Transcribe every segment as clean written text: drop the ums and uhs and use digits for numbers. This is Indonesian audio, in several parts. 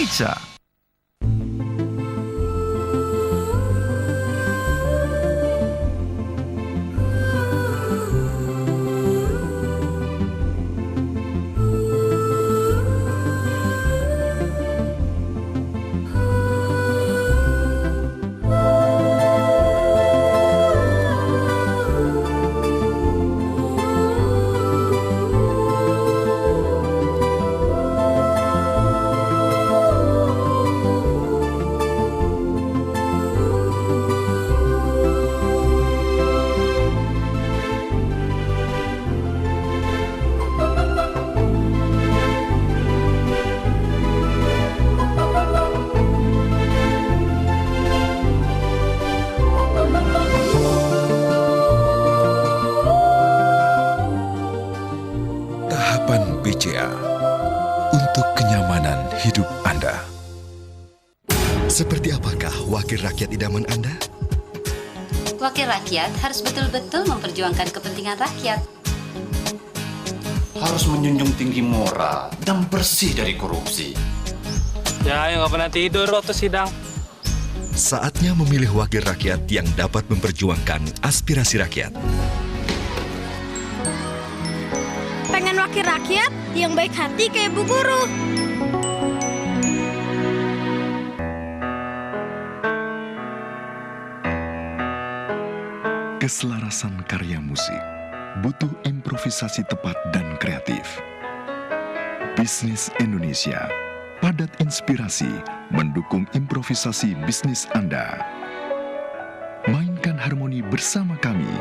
Indonesia. BCA untuk kenyamanan hidup Anda. Seperti apakah wakil rakyat idaman Anda? Wakil rakyat harus betul-betul memperjuangkan kepentingan rakyat. Harus menjunjung tinggi moral dan bersih dari korupsi. Ya, yang nggak pernah tidur waktu sidang. Saatnya memilih wakil rakyat yang dapat memperjuangkan aspirasi rakyat. Pengen wakil rakyat yang baik hati kayak Bu Guru. Keselarasan karya musik butuh improvisasi tepat dan kreatif. Bisnis Indonesia, padat inspirasi, mendukung improvisasi bisnis Anda. Mainkan harmoni bersama kami.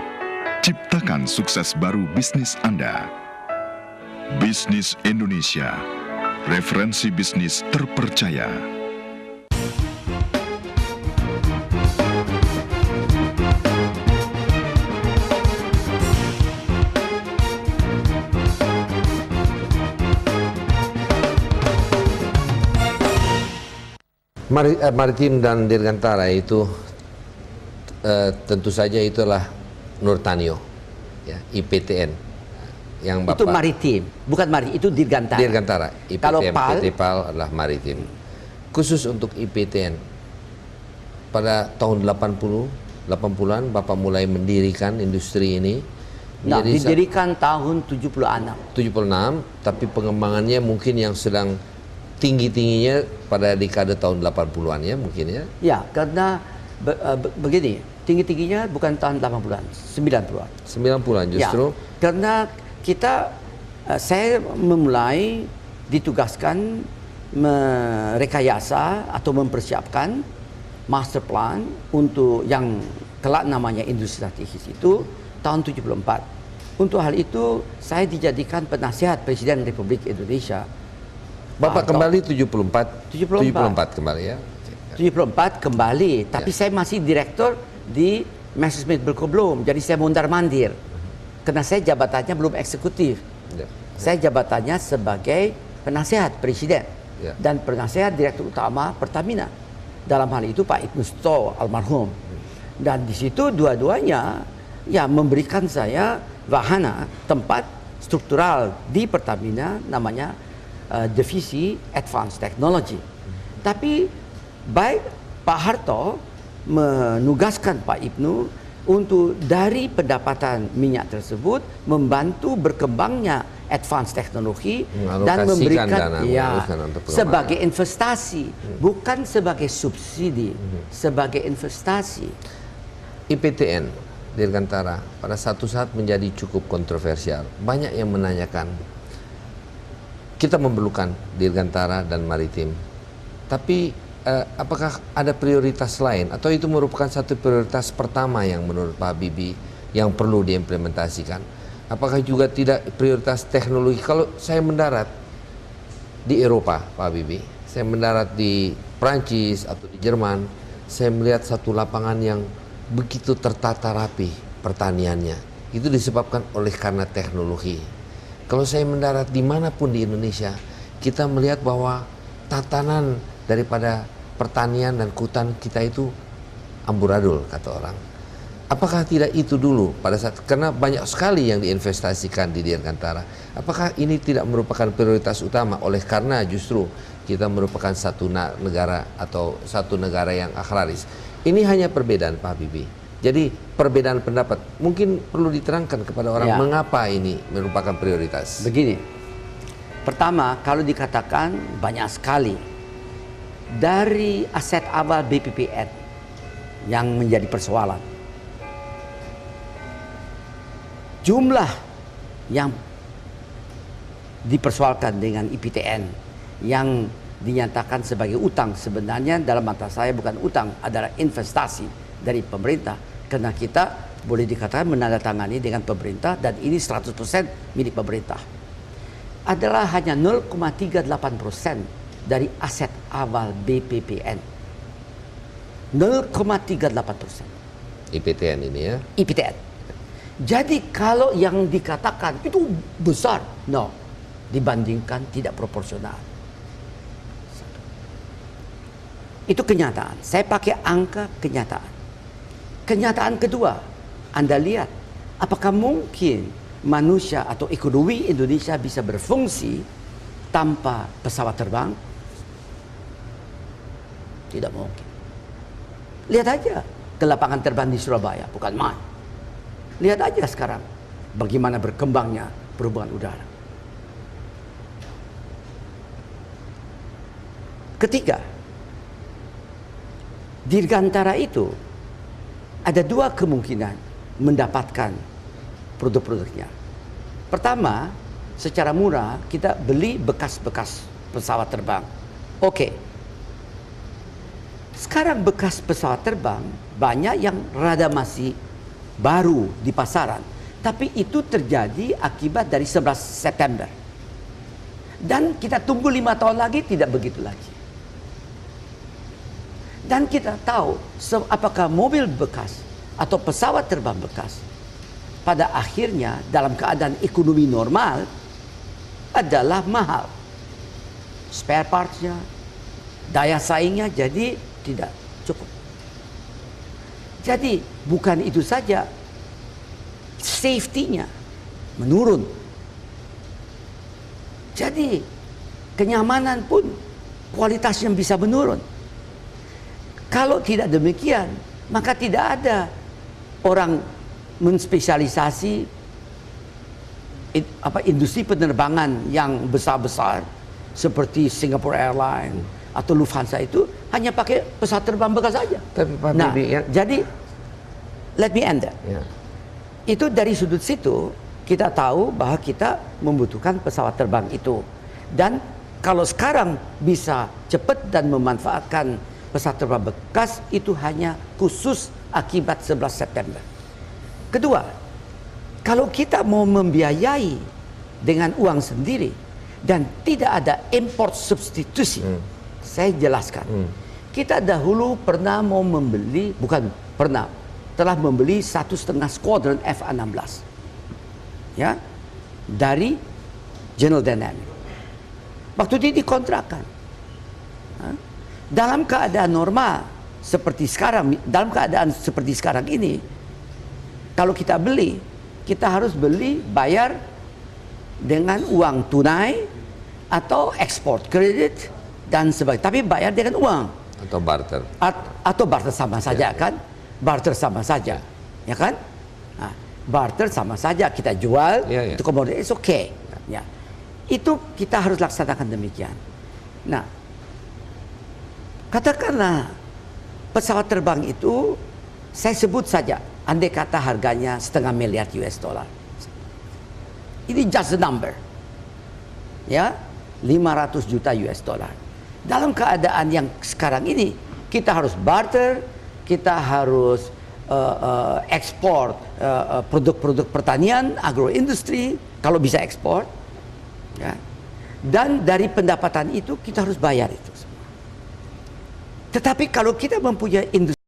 Ciptakan sukses baru bisnis Anda. Bisnis Indonesia, referensi bisnis terpercaya. Maritim dan Dirgantara itu tentu saja itulah Nurtanio, ya, IPTN. Yang Bapak, itu maritim, bukan maritim, itu Dirgantara. Dirgantara, IPTN, Kalau PAL, PT PAL adalah maritim. Khusus untuk IPTN, pada tahun 80-an Bapak mulai mendirikan industri ini. Nah, didirikan tahun 76. 76, tapi pengembangannya mungkin yang sedang tinggi-tingginya pada dekade tahun 80-an ya mungkin ya. Ya, karena begini, tinggi-tingginya bukan tahun 80-an, 90-an. 90-an justru. Ya, karena saya memulai ditugaskan merekayasa atau mempersiapkan master plan untuk yang kelak namanya industri strategis itu tahun 74. Untuk hal itu saya dijadikan penasihat Presiden Republik Indonesia. Bapak kembali 74 kembali ya. 74 kembali, tapi saya masih direktur di Messerschmitt Bülkow, jadi saya mondar-mandir. Karena saya jabatannya belum eksekutif. Saya jabatannya sebagai penasihat presiden dan penasihat direktur utama Pertamina. Dalam hal itu Pak Ibnu Sutowo almarhum. Dan di situ dua-duanya ya memberikan saya wahana tempat struktural di Pertamina namanya divisi Advanced Technology. Tapi baik Pak Harto menugaskan Pak Ibnu untuk dari pendapatan minyak tersebut membantu berkembangnya advance teknologi dan memberikan sebagai investasi, bukan sebagai subsidi, sebagai investasi. IPTN Dirgantara pada satu saat menjadi cukup kontroversial. Banyak yang menanyakan, kita memerlukan Dirgantara dan maritim, tapi apakah ada prioritas lain atau itu merupakan satu prioritas pertama yang menurut Pak Habibie yang perlu diimplementasikan? Apakah juga tidak prioritas teknologi? Kalau saya mendarat di Eropa, Pak Habibie, saya mendarat di Prancis atau di Jerman, saya melihat satu lapangan yang begitu tertata rapi pertaniannya. Itu disebabkan oleh karena teknologi. Kalau saya mendarat dimanapun di Indonesia, kita melihat bahwa tatanan daripada pertanian dan hutan kita itu amburadul kata orang. Apakah tidak itu dulu pada saat, karena banyak sekali yang diinvestasikan di Dirgantara. Apakah ini tidak merupakan prioritas utama oleh karena justru kita merupakan satu negara atau satu negara yang agraris. Ini hanya perbedaan Pak Habibie. Jadi perbedaan pendapat mungkin perlu diterangkan kepada orang mengapa ini merupakan prioritas. Begini, pertama kalau dikatakan banyak sekali dari aset awal BPPN yang menjadi persoalan. Jumlah yang dipersoalkan dengan IPTN yang dinyatakan sebagai utang, sebenarnya dalam mata saya bukan utang, adalah investasi dari pemerintah. Karena kita boleh dikatakan menandatangani dengan pemerintah dan ini 100% milik pemerintah. Adalah hanya 0,38% dari aset awal BPPN. 0,38%. IPTN ini ya. IPTN. Jadi kalau yang dikatakan itu besar, no, dibandingkan tidak proporsional. Itu kenyataan. Saya pakai angka kenyataan. Kenyataan kedua, Anda lihat, apakah mungkin manusia atau ekonomi Indonesia bisa berfungsi tanpa pesawat terbang? Tidak mungkin. Lihat aja ke lapangan terbang di Surabaya, bukan main. Lihat aja sekarang bagaimana berkembangnya perhubungan udara. Ketiga, Dirgantara itu ada dua kemungkinan mendapatkan produk-produknya. Pertama, secara murah kita beli bekas-bekas pesawat terbang. Oke. Sekarang bekas pesawat terbang banyak yang rada masih baru di pasaran. Tapi itu terjadi akibat dari 11 September. Dan kita tunggu 5 tahun lagi tidak begitu lagi. Dan kita tahu apakah mobil bekas atau pesawat terbang bekas pada akhirnya dalam keadaan ekonomi normal adalah mahal. Spare parts-nya, daya saingnya jadi tidak cukup. Jadi bukan itu saja, safety-nya menurun. Jadi kenyamanan pun kualitasnya bisa menurun. Kalau tidak demikian, maka tidak ada orang menspesialisasi industri penerbangan yang besar-besar seperti Singapore Airlines atau Lufthansa itu hanya pakai pesawat terbang bekas saja. Nah, jadi let me end that. Itu dari sudut situ kita tahu bahwa kita membutuhkan pesawat terbang itu. Dan kalau sekarang bisa cepat dan memanfaatkan pesawat terbang bekas itu hanya khusus akibat 11 September. Kedua, kalau kita mau membiayai dengan uang sendiri dan tidak ada import substitusi, saya jelaskan. Kita dahulu pernah mau membeli, bukan pernah, telah membeli 1,5 skuadron F-16 ya, dari General Dynamics. Waktu itu dikontrakkan. Dalam keadaan normal seperti sekarang, dalam keadaan seperti sekarang ini, kalau kita beli, kita harus beli bayar dengan uang tunai atau ekspor kredit dan sebagainya. Tapi bayar dengan uang atau barter. Atau barter sama saja kan? Barter sama saja, ya kan? Nah, barter sama saja, kita jual itu komoditas, oke. Ya. Itu kita harus laksanakan demikian. Nah, katakanlah pesawat terbang itu saya sebut saja andai kata harganya $0,5 miliar US. Ini just a number. Ya, 500 juta US. Dalam keadaan yang sekarang ini kita harus barter, kita harus ekspor produk-produk pertanian, agroindustri kalau bisa ekspor. Ya. Dan dari pendapatan itu kita harus bayar itu. Tetapi kalau kita mempunyai industri